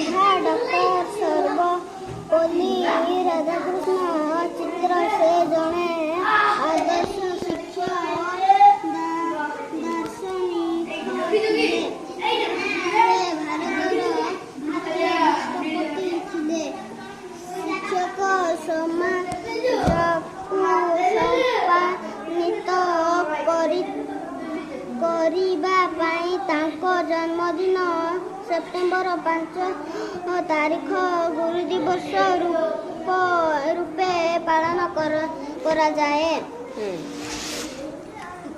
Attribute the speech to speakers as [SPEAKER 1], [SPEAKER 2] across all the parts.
[SPEAKER 1] Doctor Sarvepalli Radhakrishna चित्र से जड़े आदर्श शिक्षक दार्शनिक राष्ट्रपति थे। शिक्षक समाज को सम्मानित करिबा पाई तांको जन्मदिन सेप्टेम्बर 5 तारीख गुरु दिवस रूपे पालन करा जाए।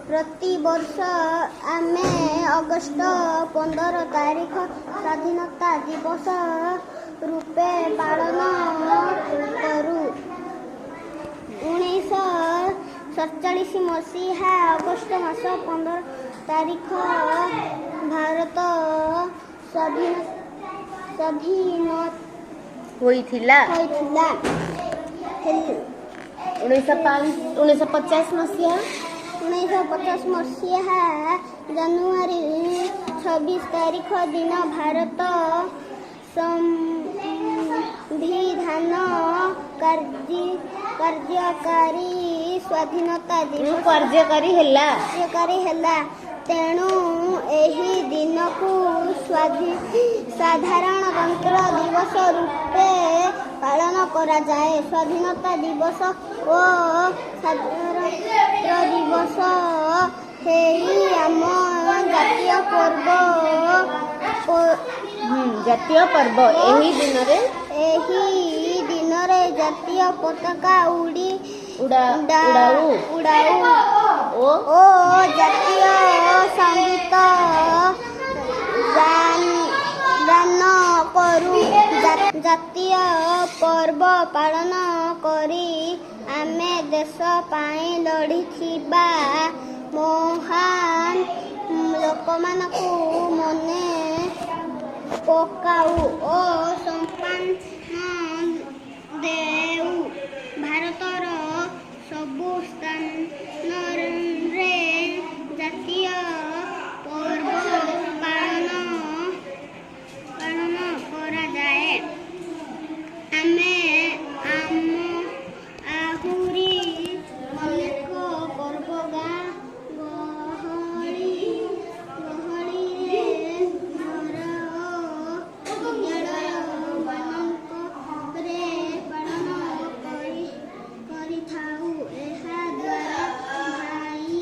[SPEAKER 1] प्रति वर्ष आमे अगस्त 15 तारीख स्वाधीनता दिवस रूपे पालन करू। 1947 मसीहा अगस्त मास 15 तारीख भारत स्वाधीन
[SPEAKER 2] होइथिला। 1950
[SPEAKER 1] मसीहा जनवरी 26 तारीख दिन भारत संविधान कार्यकारी स्वाधीनता दिवस
[SPEAKER 2] कार्यकारी ହେଲା।
[SPEAKER 1] तेणु एही दिन को साधारणतंत्र दिवस रूपे पालन करा जाए। स्वाधीनता दिवस ओ साधारणतंत्र दिवस हेई आम जातीय पर्व। एही दिन रे जातीय पताका उड़ाऊ ओ जातीय संगीत गान करू। जातीय पर्व पालन करी आमे देश पाई लड़ीथिबा महान लोकमानकु मने पकाऊ ओ सम्मान देऊ। भारतर सबु स्थानरे जातीय पर्व पालन करा जाए। आमे आहुरी अनेक पर्व गाँ गहली घर विद्यालय ମାନଙ୍କରେ ପାଳନ କରିଥାଉ। ଏହା ଦ୍ୱାରା ଭାଇ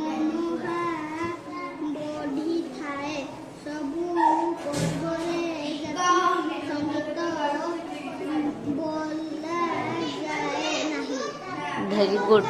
[SPEAKER 1] ମନୋହା ବଢ଼ିଥାଏ। ସବୁ ପର୍ବରେ ଜାତୀୟ ସଙ୍ଗୀତ ବୋଲାଯାଏ ନାହିଁ।
[SPEAKER 2] Very good.